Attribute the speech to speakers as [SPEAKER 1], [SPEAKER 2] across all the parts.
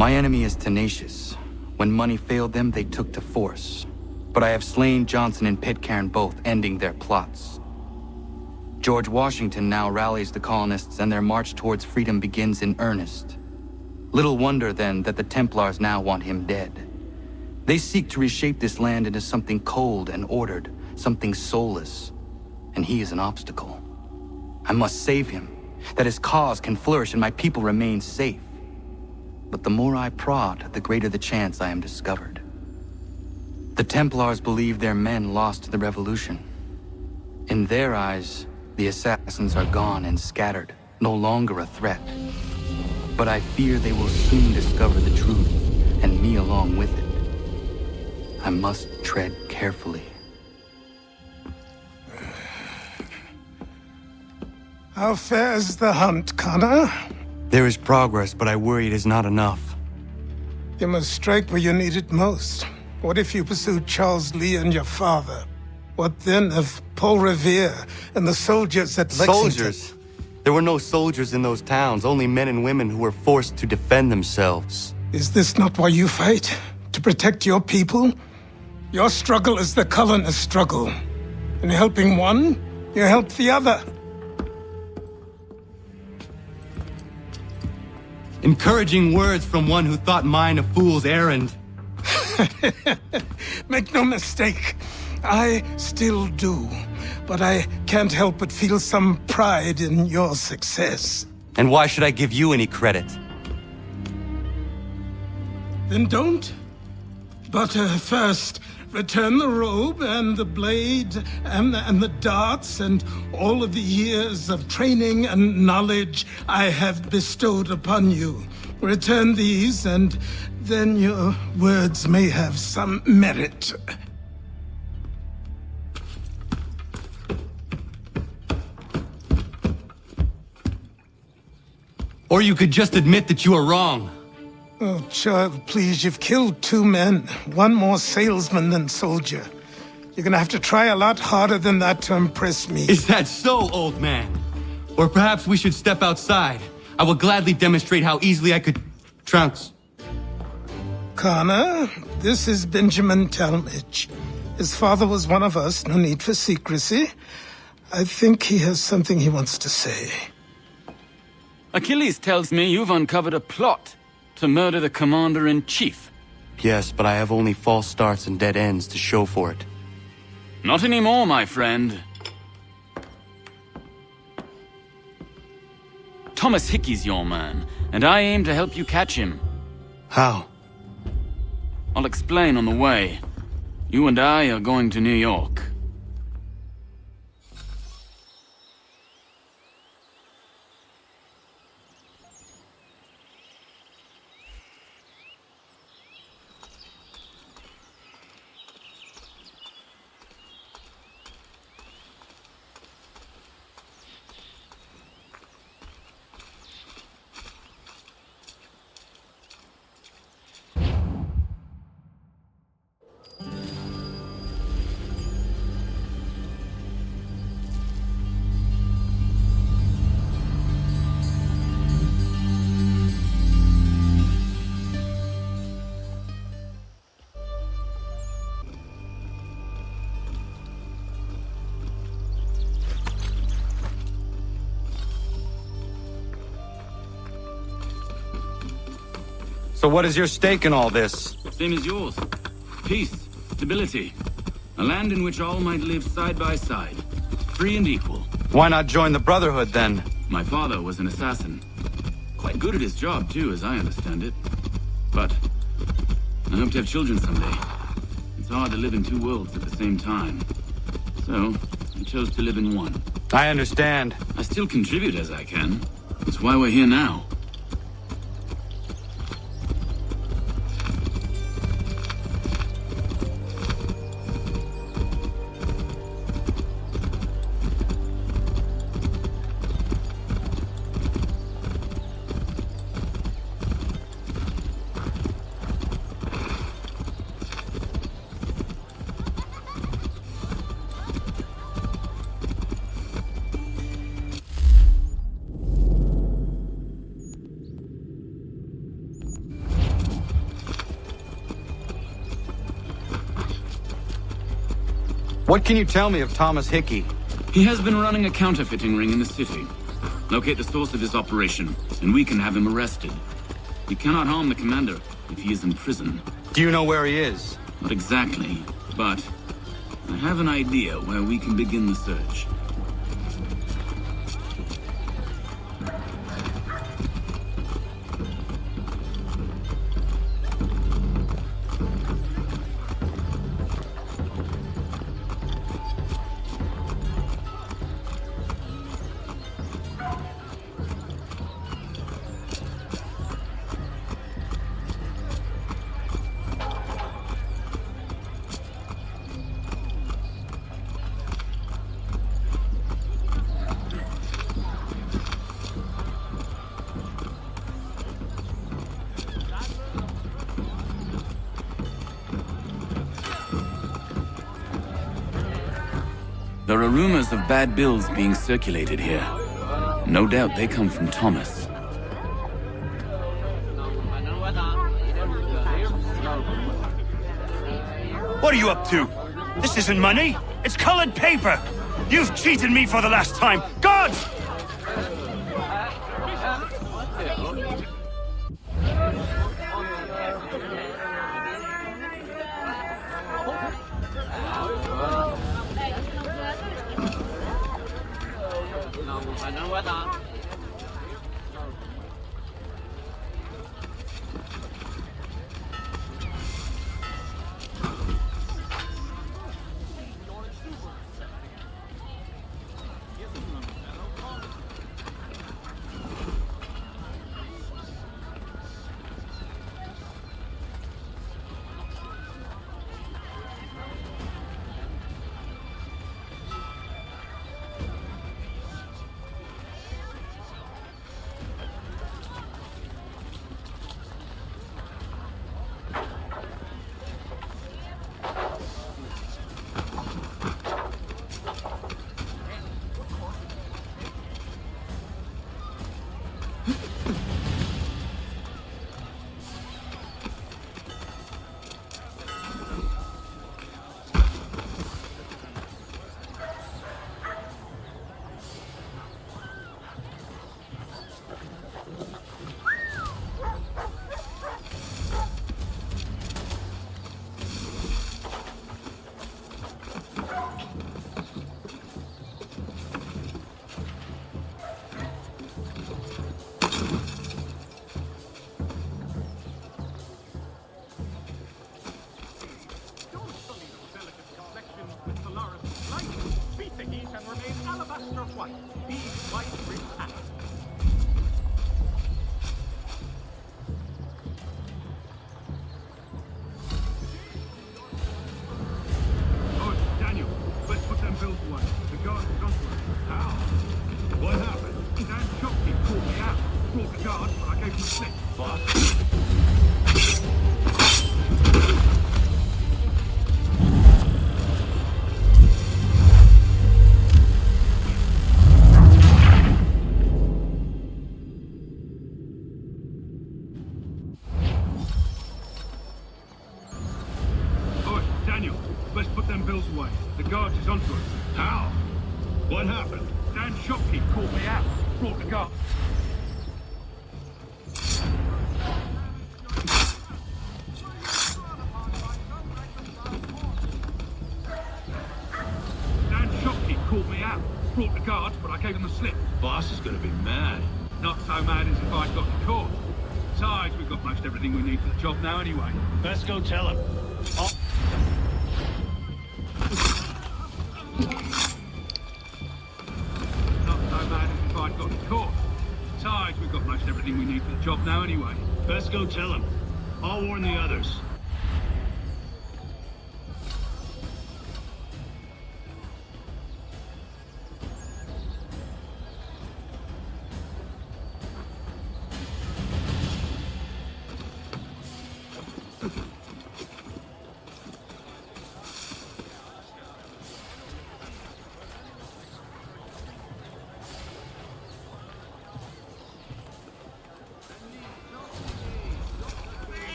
[SPEAKER 1] My enemy is tenacious. When money failed them, they took to force. But I have slain Johnson and Pitcairn both, ending their plots. George Washington now rallies the colonists and their march towards freedom begins in earnest. Little wonder, then, that the Templars now want him dead. They seek to reshape this land into something cold and ordered, something soulless. And he is an obstacle. I must save him, that his cause can flourish and my people remain safe. But the more I prod, the greater the chance I am discovered. The Templars believe their men lost the revolution. In their eyes, the assassins are gone and scattered, no longer a threat. But I fear they will soon discover the truth, and me along with it. I must tread carefully.
[SPEAKER 2] How fares the hunt, Connor?
[SPEAKER 1] There is progress, but I worry it is not enough.
[SPEAKER 2] You must strike where you need it most. What if you pursued Charles Lee and your father? What then of Paul Revere and the soldiers at Lexington?
[SPEAKER 1] Soldiers? There were no soldiers in those towns, only men and women who were forced to defend themselves.
[SPEAKER 2] Is this not why you fight? To protect your people? Your struggle is the colonist struggle. In helping one, you help the other.
[SPEAKER 1] Encouraging words from one who thought mine a fool's errand.
[SPEAKER 2] Make no mistake, I still do. But I can't help but feel some pride in your success.
[SPEAKER 1] And why should I give you any credit?
[SPEAKER 2] Then don't. But first, return the robe and the blade and the darts and all of the years of training and knowledge I have bestowed upon you. Return these, and then your words may have some merit.
[SPEAKER 1] Or you could just admit that you are wrong.
[SPEAKER 2] Oh, child, please, you've killed 2 men. One more salesman than soldier. You're gonna have to try a lot harder than that to impress me.
[SPEAKER 1] Is that so, old man? Or perhaps we should step outside. I will gladly demonstrate how easily I could trounce.
[SPEAKER 2] Connor, this is Benjamin Talmadge. His father was one of us, no need for secrecy. I think he has something he wants to say.
[SPEAKER 3] Achilles tells me you've uncovered a plot to murder the commander-in-chief.
[SPEAKER 1] Yes, but I have only false starts and dead ends to show for it.
[SPEAKER 3] Not anymore, my friend. Thomas Hickey's your man, and I aim to help you catch him.
[SPEAKER 1] How?
[SPEAKER 3] I'll explain on the way. You and I are going to New York.
[SPEAKER 1] So what is your stake in all this?
[SPEAKER 3] Same as yours. Peace, stability. A land in which all might live side by side. Free and equal.
[SPEAKER 1] Why not join the Brotherhood, then?
[SPEAKER 3] My father was an assassin. Quite good at his job, too, as I understand it. But I hope to have children someday. It's hard to live in 2 worlds at the same time. So, I chose to live in one.
[SPEAKER 1] I understand.
[SPEAKER 3] I still contribute as I can. That's why we're here now.
[SPEAKER 1] What can you tell me of Thomas Hickey?
[SPEAKER 3] He has been running a counterfeiting ring in the city. Locate the source of his operation, and we can have him arrested. We cannot harm the commander if he is in prison.
[SPEAKER 1] Do you know where he is?
[SPEAKER 3] Not exactly, but I have an idea where we can begin the search. There are rumors of bad bills being circulated here. No doubt they come from Thomas.
[SPEAKER 4] What are you up to? This isn't money. It's colored paper. You've cheated me for the last time. Guards!
[SPEAKER 5] Boss is gonna be mad. Not so mad as if I'd got caught. Besides, we've got most everything we need for the job now anyway.
[SPEAKER 4] Let's go tell him.
[SPEAKER 5] Not so mad as if I'd got caught. Besides, we've got most everything we need for the job now anyway.
[SPEAKER 4] Let's go tell him. I'll warn the others.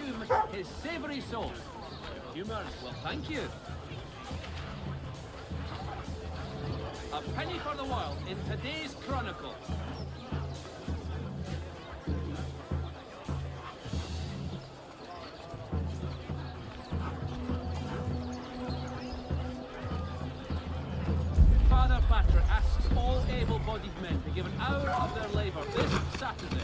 [SPEAKER 6] consume his savoury sauce. Consumers will thank you. A penny for the world in today's Chronicle. Father Patrick asks all able-bodied men to give an hour of their labour this Saturday.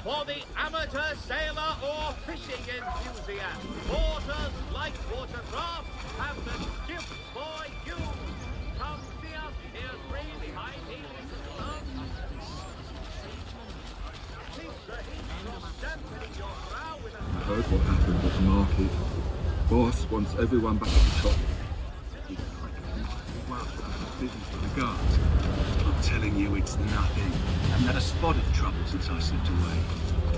[SPEAKER 7] For the amateur sailor or fishing enthusiast, porters like watercraft have the ship for you. Come see us, here's really high heels and gloves. Keep the heat from dampening your brow with a...
[SPEAKER 8] I heard what happened at the market. Boss wants everyone back at the shop. Business for the guards.
[SPEAKER 5] I'm telling you, it's nothing. I haven't had a spot of trouble since I slipped away.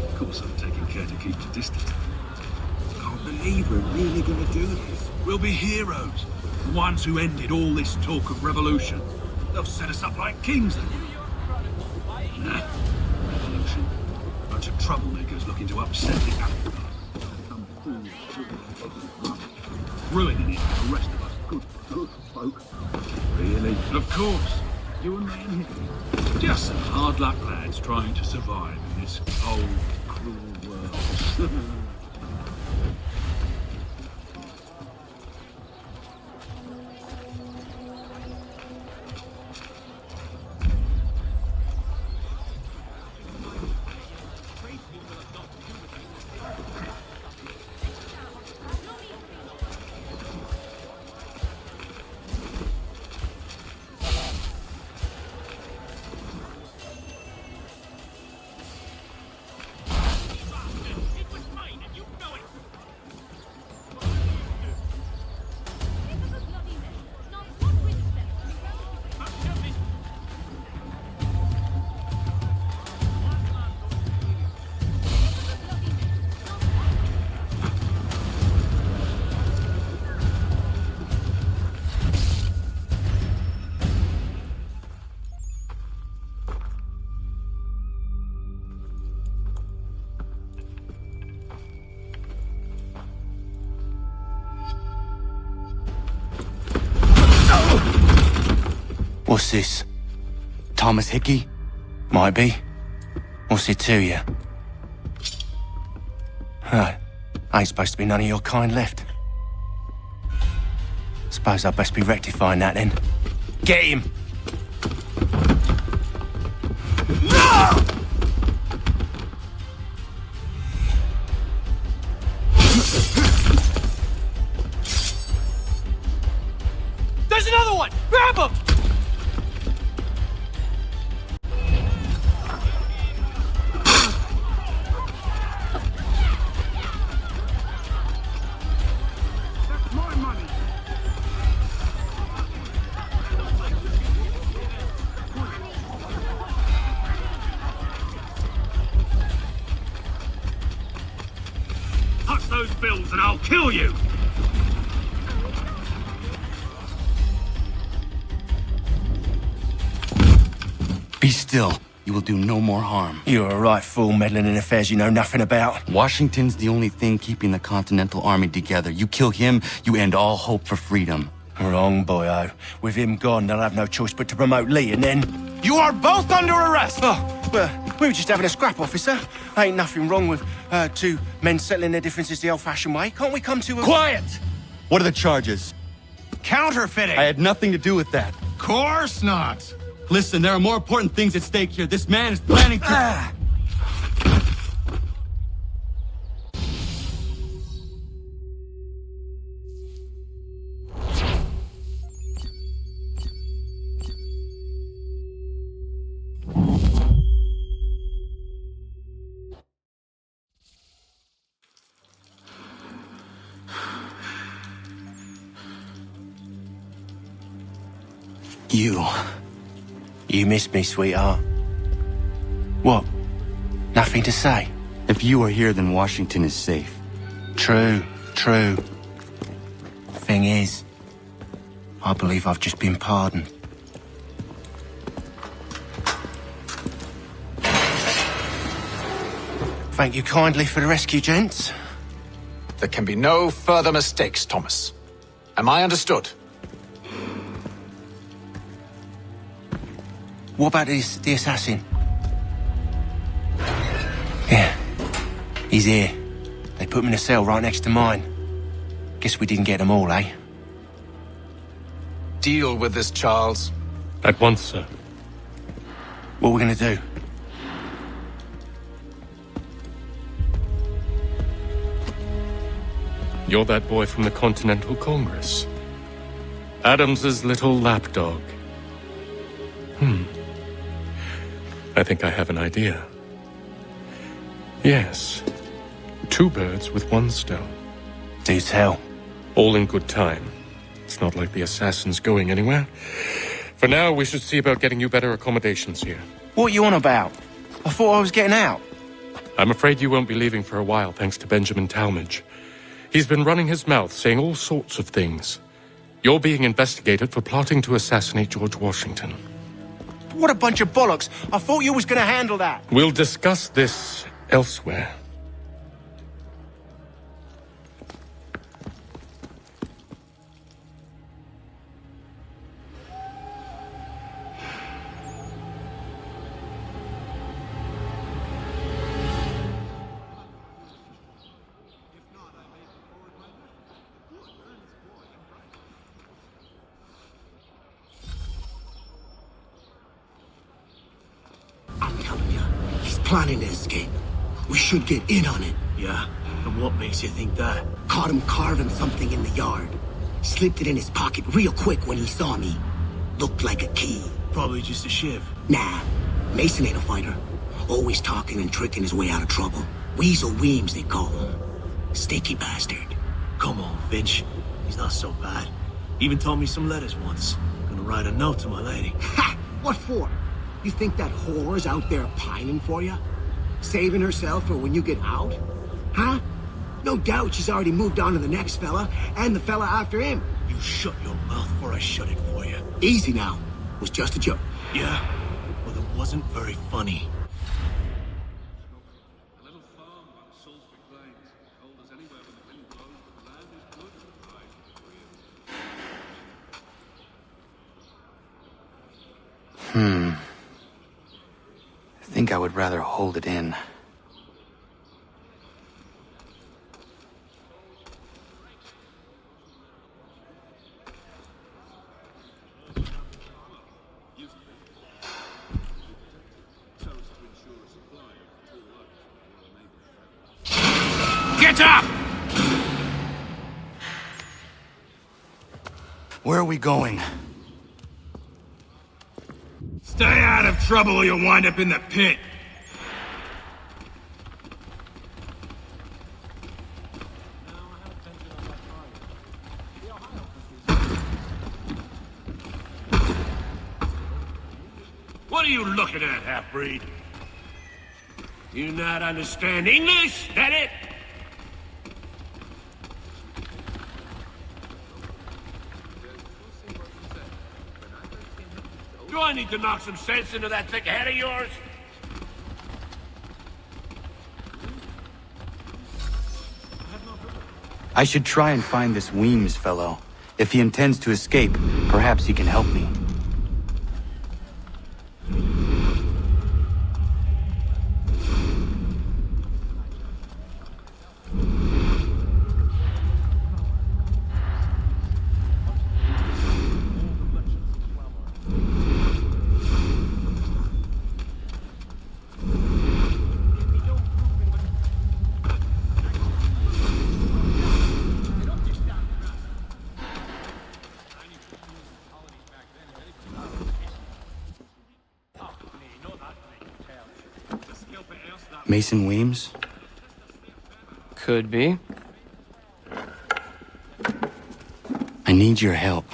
[SPEAKER 5] Of course, I'm taking care to keep the distance.
[SPEAKER 8] I can't believe we're really going to do this.
[SPEAKER 5] We'll be heroes. The ones who ended all this talk of revolution. They'll set us up like kings. Nah, revolution. Bunch of troublemakers looking to upset the apple cart. Some fools ruining it for the rest of us good folk.
[SPEAKER 8] Really?
[SPEAKER 5] Of course. You and me and him. Just some hard luck lads trying to survive in this cold, cruel world.
[SPEAKER 1] What's this? Thomas Hickey? Might be. What's it to you? Right. Ain't supposed to be none of your kind left. Suppose I'd best be rectifying that then. Get him! No! There's another one! Grab him!
[SPEAKER 5] Those bills and I'll kill you!
[SPEAKER 1] Be still. You will do no more harm.
[SPEAKER 9] You're a right fool meddling in affairs you know nothing about.
[SPEAKER 1] Washington's the only thing keeping the Continental Army together. You kill him, you end all hope for freedom.
[SPEAKER 9] Wrong, boyo. With him gone, they'll have no choice but to promote Lee, and then...
[SPEAKER 1] You are both under arrest!
[SPEAKER 9] Oh, well, we were just having a scrap, officer. Ain't nothing wrong with two men settling their differences the old-fashioned way. Can't we come to a...
[SPEAKER 1] Quiet! What are the charges?
[SPEAKER 2] Counterfeiting!
[SPEAKER 1] I had nothing to do with that.
[SPEAKER 2] Course not!
[SPEAKER 1] Listen, there are more important things at stake here. This man is planning to...
[SPEAKER 9] You missed me, sweetheart. What? Nothing to say?
[SPEAKER 1] If you are here, then Washington is safe.
[SPEAKER 9] True. Thing is, I believe I've just been pardoned. Thank you kindly for the rescue, gents.
[SPEAKER 10] There can be no further mistakes, Thomas. Am I understood?
[SPEAKER 9] What about the assassin? Yeah, he's here. They put him in a cell right next to mine. Guess we didn't get them all, eh?
[SPEAKER 10] Deal with this, Charles.
[SPEAKER 11] At once, sir.
[SPEAKER 9] What are we gonna do?
[SPEAKER 11] You're that boy from the Continental Congress. Adams's little lapdog. I think I have an idea. Yes. 2 birds with 1 stone.
[SPEAKER 9] Do tell.
[SPEAKER 11] All in good time. It's not like the assassin's going anywhere. For now, we should see about getting you better accommodations here.
[SPEAKER 9] What are you on about? I thought I was getting out.
[SPEAKER 11] I'm afraid you won't be leaving for a while, thanks to Benjamin Talmadge. He's been running his mouth, saying all sorts of things. You're being investigated for plotting to assassinate George Washington.
[SPEAKER 9] What a bunch of bollocks. I thought you was gonna handle that.
[SPEAKER 11] We'll discuss this elsewhere.
[SPEAKER 12] Planning to escape. We should get in on it.
[SPEAKER 13] Yeah? And what makes you think that?
[SPEAKER 12] Caught him carving something in the yard. Slipped it in his pocket real quick when he saw me. Looked like a key.
[SPEAKER 13] Probably just a shiv.
[SPEAKER 12] Nah. Mason ain't a fighter. Always talking and tricking his way out of trouble. Weasel Weems, they call him. Sticky bastard.
[SPEAKER 13] Come on, Finch. He's not so bad. Even told me some letters once. Gonna write a note to my lady.
[SPEAKER 12] Ha! What for? You think that whore's out there pining for you? Saving herself for when you get out? Huh? No doubt she's already moved on to the next fella, and the fella after him.
[SPEAKER 13] You shut your mouth before I shut it for you.
[SPEAKER 12] Easy now. It was just a joke.
[SPEAKER 13] Yeah? Well, it wasn't very funny.
[SPEAKER 1] I think I would rather hold it in.
[SPEAKER 2] Get up!
[SPEAKER 1] Where are we going?
[SPEAKER 2] Stay out of trouble or you'll wind up in the pit.
[SPEAKER 7] What are you looking at, half-breed? You not understand English, that it? Do I need to knock some sense into that thick head of yours?
[SPEAKER 1] I should try and find this Weems fellow. If he intends to escape, perhaps he can help me. Mason Weems?
[SPEAKER 14] Could be.
[SPEAKER 1] I need your help.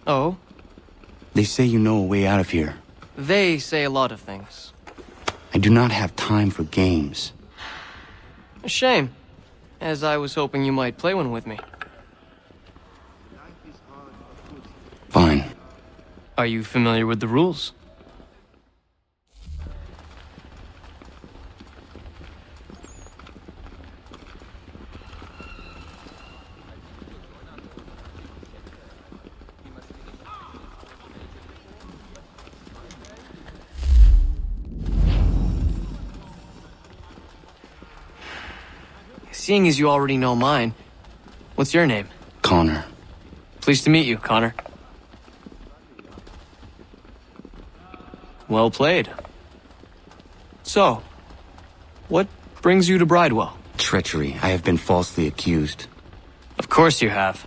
[SPEAKER 14] Oh?
[SPEAKER 1] They say you know a way out of here.
[SPEAKER 14] They say a lot of things.
[SPEAKER 1] I do not have time for games.
[SPEAKER 14] A shame, as I was hoping you might play one with me.
[SPEAKER 1] Fine.
[SPEAKER 14] Are you familiar with the rules? Seeing as you already know mine, what's your name?
[SPEAKER 1] Connor.
[SPEAKER 14] Pleased to meet you, Connor. Well played. So, what brings you to Bridewell?
[SPEAKER 1] Treachery. I have been falsely accused.
[SPEAKER 14] Of course you have.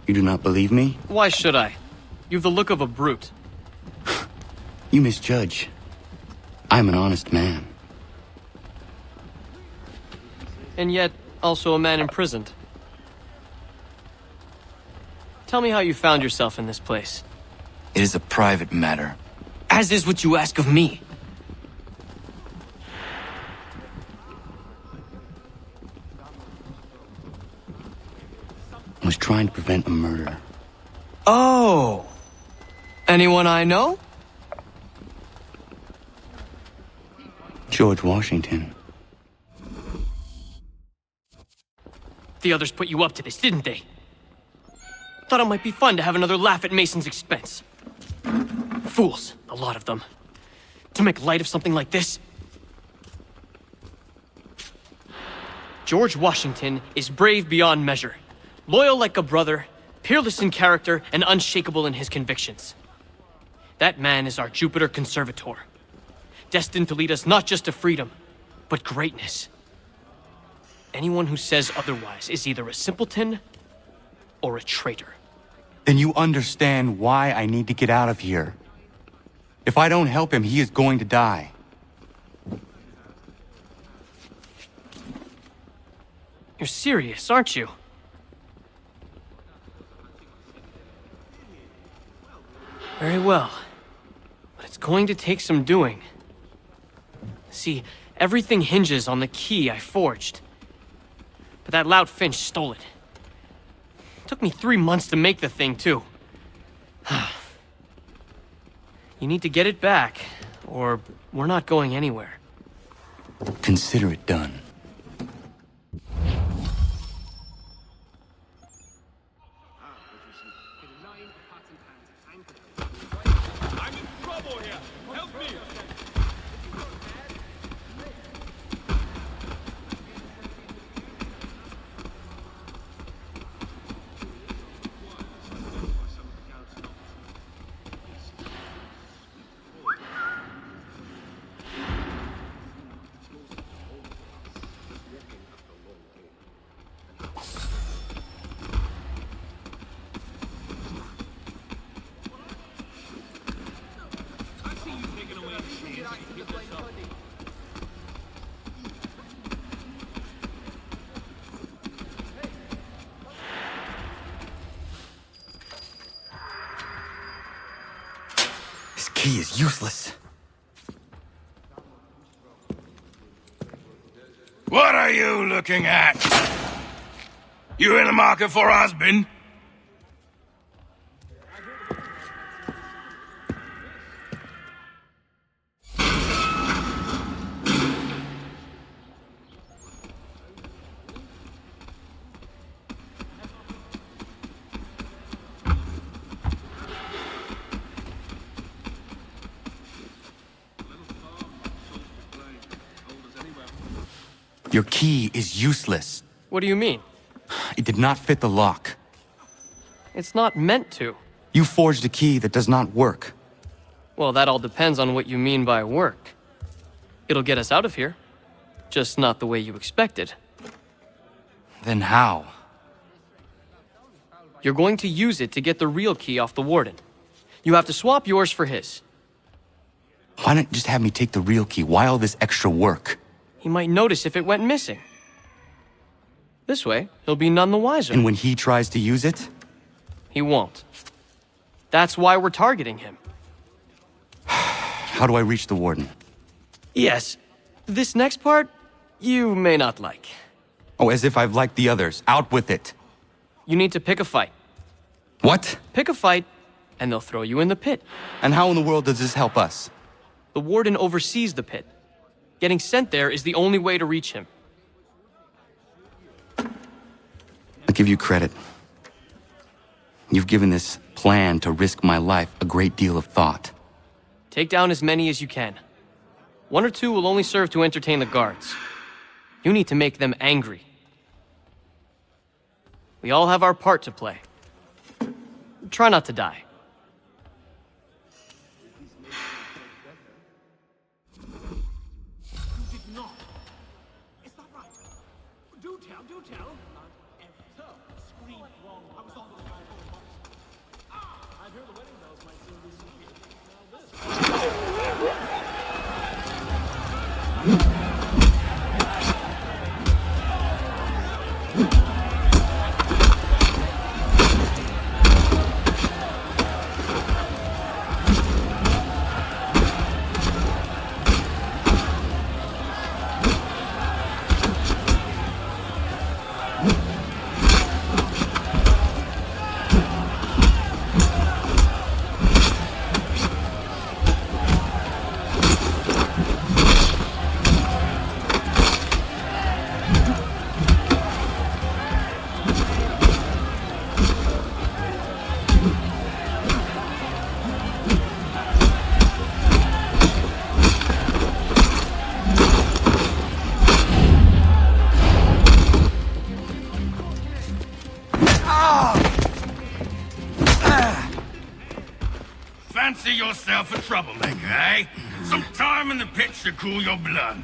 [SPEAKER 1] You do not believe me?
[SPEAKER 14] Why should I? You've the look of a brute.
[SPEAKER 1] You misjudge. I'm an honest man.
[SPEAKER 14] And yet, also a man imprisoned. Tell me how you found yourself in this place.
[SPEAKER 1] It is a private matter.
[SPEAKER 14] As is what you ask of me.
[SPEAKER 1] I was trying to prevent a murder.
[SPEAKER 14] Oh! Anyone I know?
[SPEAKER 1] George Washington.
[SPEAKER 14] The others put you up to this, didn't they? Thought it might be fun to have another laugh at Mason's expense. Fools, a lot of them. To make light of something like this. George Washington is brave beyond measure, loyal like a brother, peerless in character, and unshakable in his convictions. That man is our Jupiter Conservator, destined to lead us not just to freedom, but greatness. Anyone who says otherwise is either a simpleton or a traitor.
[SPEAKER 1] Then you understand why I need to get out of here. If I don't help him, he is going to die.
[SPEAKER 14] You're serious, aren't you? Very well. But it's going to take some doing. See, everything hinges on the key I forged. But that lout Finch stole it. Took me 3 months to make the thing, too. You need to get it back, or we're not going anywhere.
[SPEAKER 1] Consider it done.
[SPEAKER 7] I'm in trouble here. Help me.
[SPEAKER 1] This key is useless.
[SPEAKER 15] What are you looking at? You in the market for a husband?
[SPEAKER 1] Your key is useless.
[SPEAKER 14] What do you mean?
[SPEAKER 1] It did not fit the lock.
[SPEAKER 14] It's not meant to.
[SPEAKER 1] You forged a key that does not work.
[SPEAKER 14] Well, that all depends on what you mean by work. It'll get us out of here. Just not the way you expected.
[SPEAKER 1] Then how?
[SPEAKER 14] You're going to use it to get the real key off the warden. You have to swap yours for his.
[SPEAKER 1] Why not just have me take the real key? Why all this extra work?
[SPEAKER 14] He might notice if it went missing. This way, he'll be none the wiser.
[SPEAKER 1] And when he tries to use it?
[SPEAKER 14] He won't. That's why we're targeting him.
[SPEAKER 1] How do I reach the warden?
[SPEAKER 14] Yes. This next part, you may not like.
[SPEAKER 1] Oh, as if I've liked the others. Out with it.
[SPEAKER 14] You need to pick a fight.
[SPEAKER 1] What?
[SPEAKER 14] Pick a fight, and they'll throw you in the pit.
[SPEAKER 1] And how in the world does this help us?
[SPEAKER 14] The warden oversees the pit. Getting sent there is the only way to reach him.
[SPEAKER 1] I'll give you credit. You've given this plan to risk my life a great deal of thought.
[SPEAKER 14] Take down as many as you can. 1 or 2 will only serve to entertain the guards. You need to make them angry. We all have our part to play. Try not to die.
[SPEAKER 15] Fancy yourself a troublemaker, eh? Some time in the pit should cool your blood.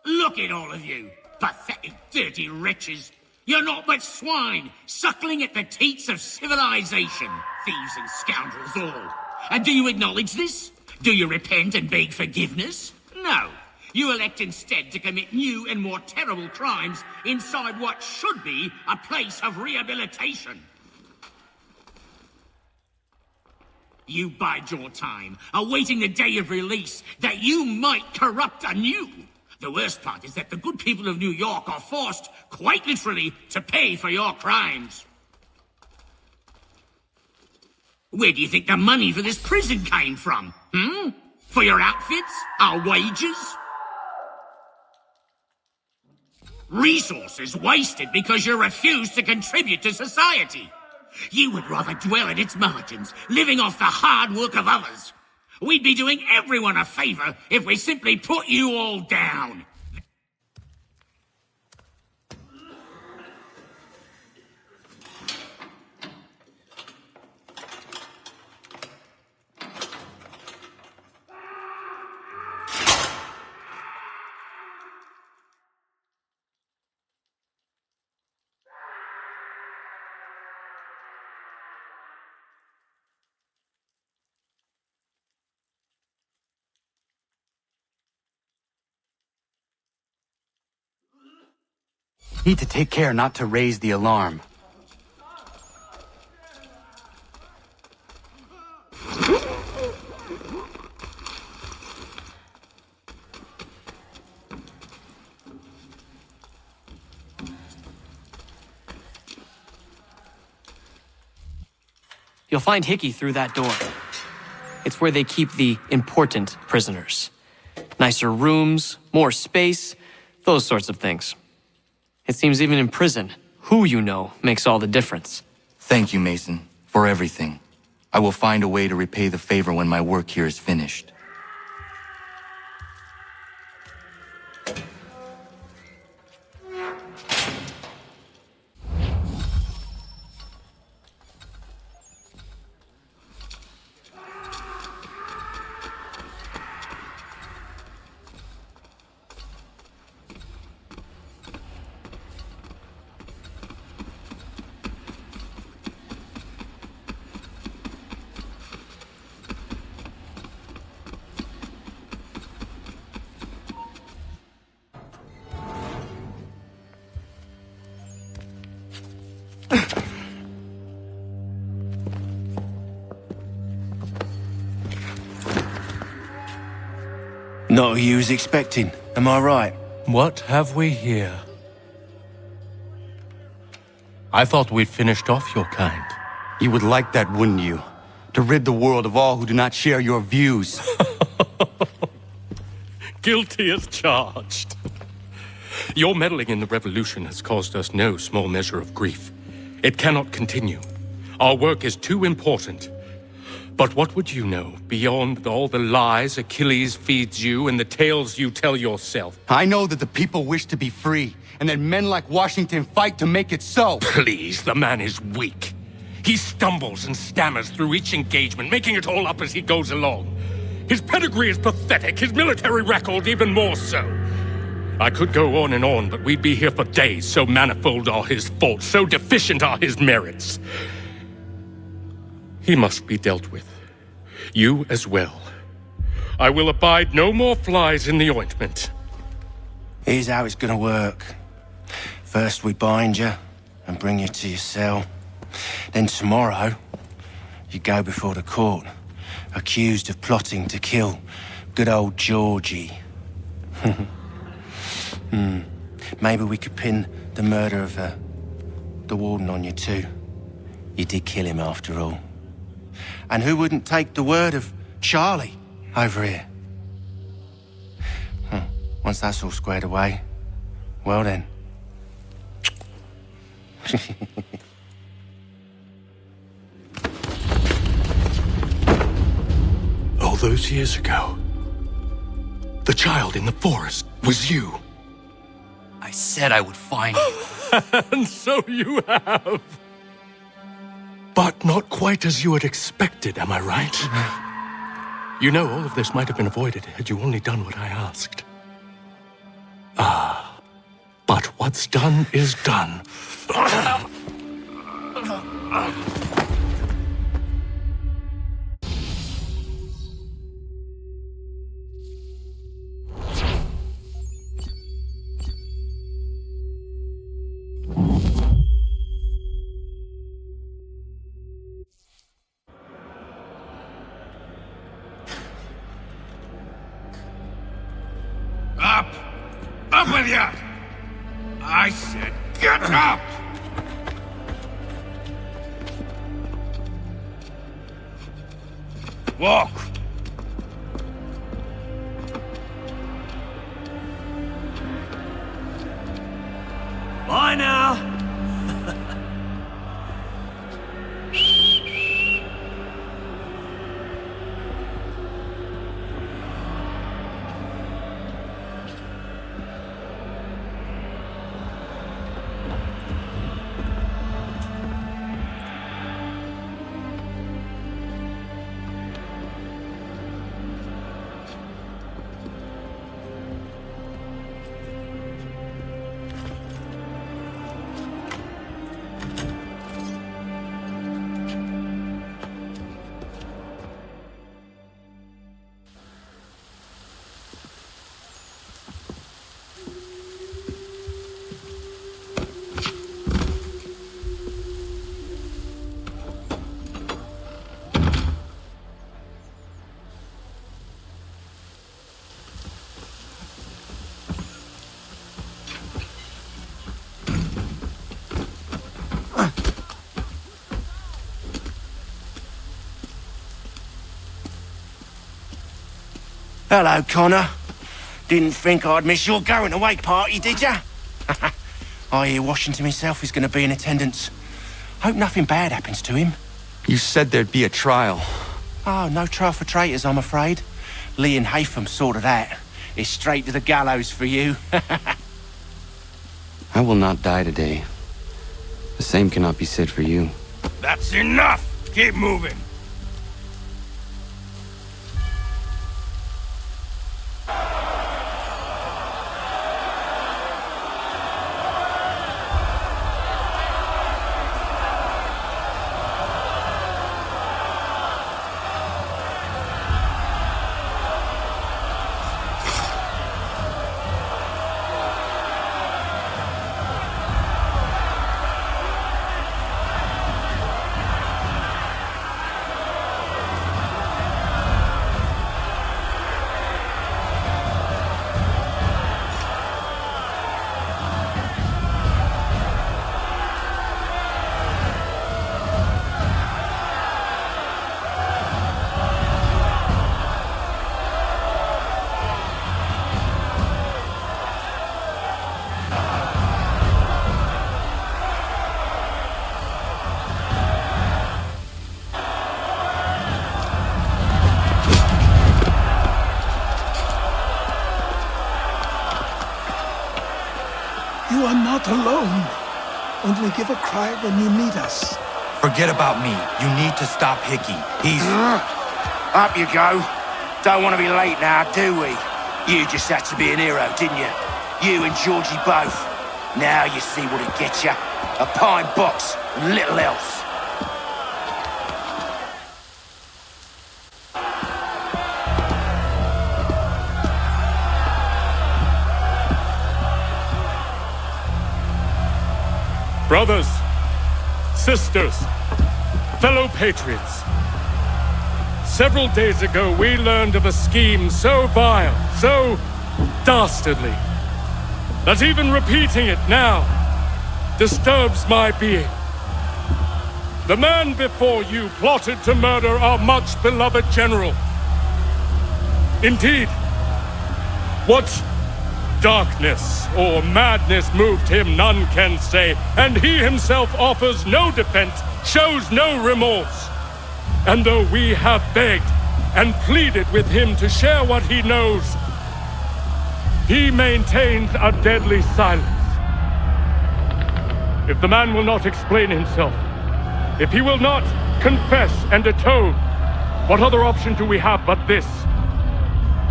[SPEAKER 7] Look at all of you, pathetic, dirty wretches. You're not but swine, suckling at the teats of civilization. Thieves and scoundrels all. And do you acknowledge this? Do you repent and beg forgiveness? No. You elect instead to commit new and more terrible crimes inside what should be a place of rehabilitation. You bide your time, awaiting the day of release that you might corrupt anew. The worst part is that the good people of New York are forced, quite literally, to pay for your crimes. Where do you think the money for this prison came from? For your outfits? Our wages? Resources wasted because you refuse to contribute to society. You would rather dwell at its margins, living off the hard work of others. We'd be doing everyone a favor if we simply put you all down.
[SPEAKER 1] Need to take care not to raise the alarm.
[SPEAKER 14] You'll find Hickey through that door. It's where they keep the important prisoners. Nicer rooms, more space, those sorts of things. It seems even in prison, who you know makes all the difference.
[SPEAKER 1] Thank you, Mason, for everything. I will find a way to repay the favor when my work here is finished.
[SPEAKER 9] Not who you was expecting, am I right?
[SPEAKER 11] What have we here? I thought we'd finished off your kind.
[SPEAKER 1] You would like that, wouldn't you? To rid the world of all who do not share your views.
[SPEAKER 11] Guilty as charged. Your meddling in the revolution has caused us no small measure of grief. It cannot continue. Our work is too important. But what would you know beyond all the lies Achilles feeds you and the tales you tell yourself?
[SPEAKER 1] I know that the people wish to be free, and that men like Washington fight to make it so.
[SPEAKER 11] Please, the man is weak. He stumbles and stammers through each engagement, making it all up as he goes along. His pedigree is pathetic, his military record even more so. I could go on, but we'd be here for days, so manifold are his faults, so deficient are his merits. He must be dealt with. You as well. I will abide no more flies in the ointment.
[SPEAKER 9] Here's how it's gonna work. First we bind you and bring you to your cell. Then tomorrow, you go before the court, accused of plotting to kill good old Georgie. Maybe we could pin the murder of the warden on you too. You did kill him after all. And who wouldn't take the word of Charlie over here? Once that's all squared away, well then.
[SPEAKER 11] All those years ago, the child in the forest was you.
[SPEAKER 1] I said I would find you.
[SPEAKER 11] And so you have. But not quite as you had expected, am I right? You know, all of this might have been avoided had you only done what I asked. But what's done is done.
[SPEAKER 15] Up! Up with you! I said get up! Walk!
[SPEAKER 13] Bye now!
[SPEAKER 9] Hello, Connor. Didn't think I'd miss your going away party, did ya? I hear Washington himself is going to be in attendance. Hope nothing bad happens to him.
[SPEAKER 1] You said there'd be a trial.
[SPEAKER 9] Oh, no trial for traitors, I'm afraid. Lee and Haytham sorted that. It's straight to the gallows for you.
[SPEAKER 1] I will not die today. The same cannot be said for you.
[SPEAKER 15] That's enough! Keep moving!
[SPEAKER 2] You are not alone. Only give a cry when you need us.
[SPEAKER 1] Forget about me. You need to stop Hickey. He's...
[SPEAKER 9] Up you go. Don't want to be late now, do we? You just had to be an hero, didn't you? You and Georgie both. Now you see what it gets you. A pine box and little else.
[SPEAKER 11] Brothers, sisters, fellow patriots. Several days ago, we learned of a scheme so vile, so dastardly, that even repeating it now disturbs my being. The man before you plotted to murder our much-beloved general. Indeed, what darkness or madness moved him, none can say, and he himself offers no defense, shows no remorse. And though we have begged and pleaded with him to share what he knows, he maintains a deadly silence. If the man will not explain himself, if he will not confess and atone, what other option do we have but this?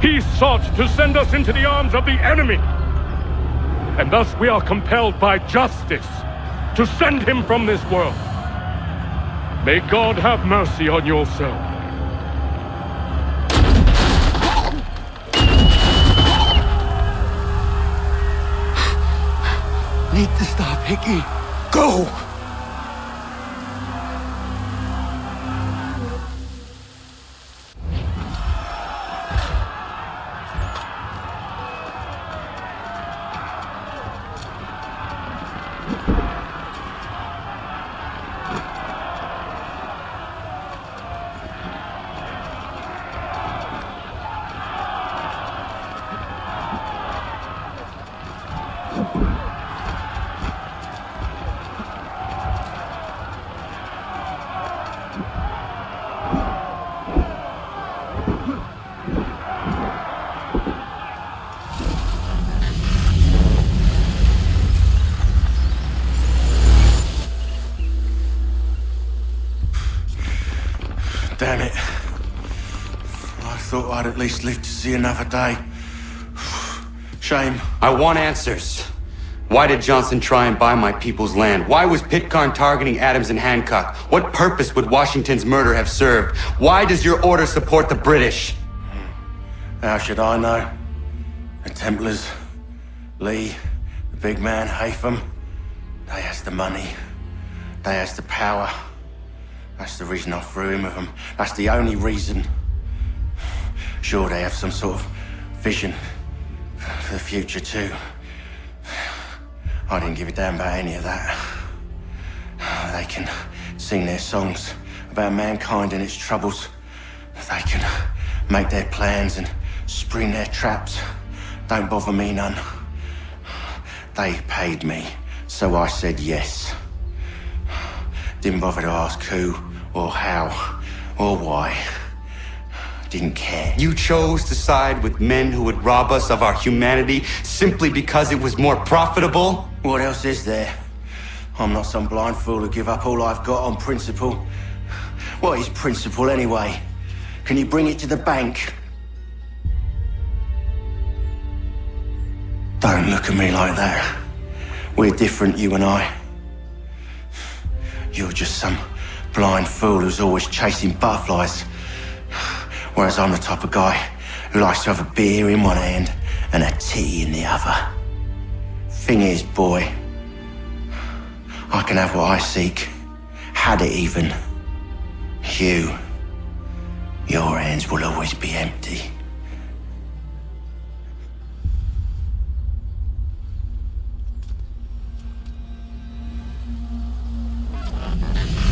[SPEAKER 11] He sought to send us into the arms of the enemy. And thus we are compelled by justice to send him from this world. May God have mercy on your soul.
[SPEAKER 2] Need to stop Hickey. Go!
[SPEAKER 9] Damn it. I thought I'd at least live to see another day. Shame.
[SPEAKER 1] I want answers. Why did Johnson try and buy my people's land? Why was Pitcairn targeting Adams and Hancock? What purpose would Washington's murder have served? Why does your order support the British?
[SPEAKER 9] How should I know? The Templars, Lee, the big man, Haytham, they has the money. They has the power. That's the reason I threw in with them. That's the only reason. Sure, they have some sort of vision for the future too. I didn't give a damn about any of that. They can sing their songs about mankind and its troubles. They can make their plans and spring their traps. Don't bother me none. They paid me, so I said yes. Didn't bother to ask who, or how, or why. Didn't care.
[SPEAKER 16] You chose to side with men who would rob us of our humanity simply because it was more profitable?
[SPEAKER 9] What else is there? I'm not some blind fool who give up all I've got on principle. What is principle anyway? Can you bring it to the bank? Don't look at me like that. We're different, you and I. You're just some blind fool who's always chasing butterflies. Whereas I'm the type of guy who likes to have a beer in one hand and a tea in the other. Thing is, boy, I can have what I seek. Had it even. Your hands will always be empty.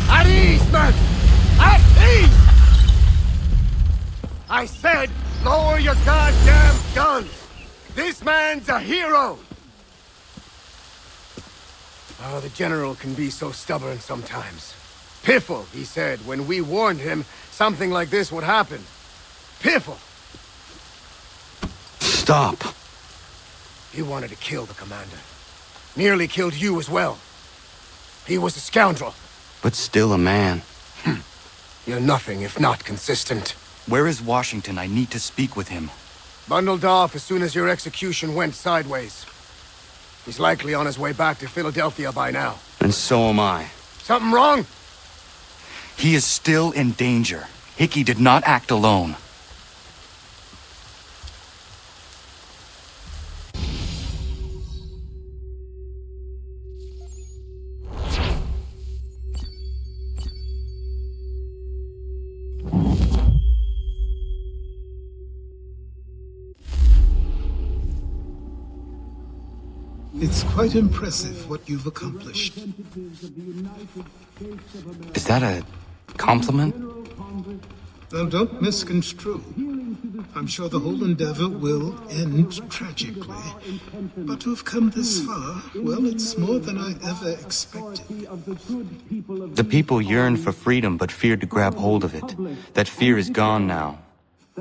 [SPEAKER 12] At ease, men! At ease! I said, lower your goddamn guns! This man's a hero! Oh, the General can be so stubborn sometimes. Piffle, he said, when we warned him something like this would happen. Piffle!
[SPEAKER 16] Stop.
[SPEAKER 12] He wanted to kill the commander. Nearly killed you as well. He was a scoundrel.
[SPEAKER 16] But still a man.
[SPEAKER 12] You're nothing if not consistent.
[SPEAKER 1] Where is Washington? I need to speak with him.
[SPEAKER 12] Bundled off as soon as your execution went sideways. He's likely on his way back to Philadelphia by now.
[SPEAKER 16] And so am I.
[SPEAKER 12] Something wrong?
[SPEAKER 1] He is still in danger. Hickey did not act alone.
[SPEAKER 2] It's quite impressive what you've accomplished.
[SPEAKER 1] Is that a compliment?
[SPEAKER 2] Now, don't misconstrue. I'm sure the whole endeavor will end tragically. But to have come this far, well, it's more than I ever expected.
[SPEAKER 1] The people yearn for freedom but feared to grab hold of it. That fear is gone now.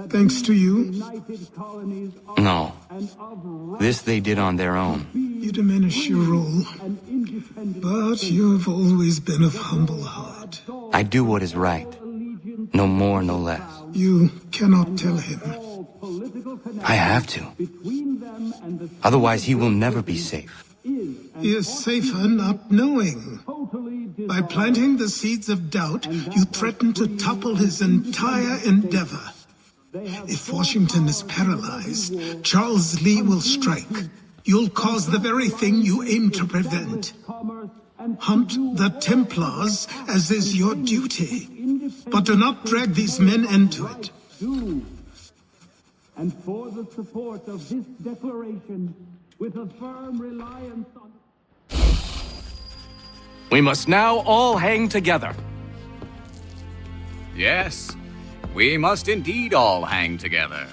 [SPEAKER 2] Thanks to you?
[SPEAKER 1] No. This they did on their own.
[SPEAKER 2] You diminish your role. But you've always been of humble heart.
[SPEAKER 1] I do what is right. No more, no less.
[SPEAKER 2] You cannot tell him.
[SPEAKER 1] I have to. Otherwise, he will never be safe.
[SPEAKER 2] He is safer not knowing. By planting the seeds of doubt, you threaten to topple his entire endeavor. If Washington is paralyzed, Charles Lee will strike. You'll cause the very thing you aim to prevent. Hunt the Templars, as is your duty. But do not drag these men into it.
[SPEAKER 17] And for the support of this declaration, with a firm reliance on...
[SPEAKER 18] We must now all hang together.
[SPEAKER 19] Yes, we must indeed all hang together.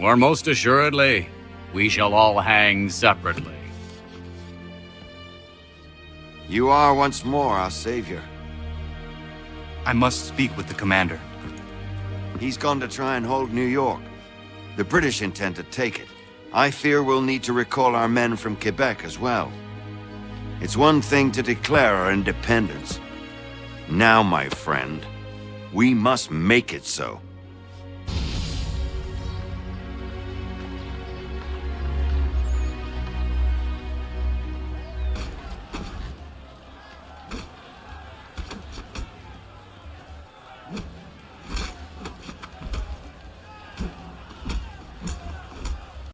[SPEAKER 19] Or most assuredly, we shall all hang separately.
[SPEAKER 20] You are once more our savior.
[SPEAKER 1] I must speak with the commander.
[SPEAKER 20] He's gone to try and hold New York. The British intend to take it. I fear we'll need to recall our men from Quebec as well. It's one thing to declare our independence. Now, my friend, we must make it so.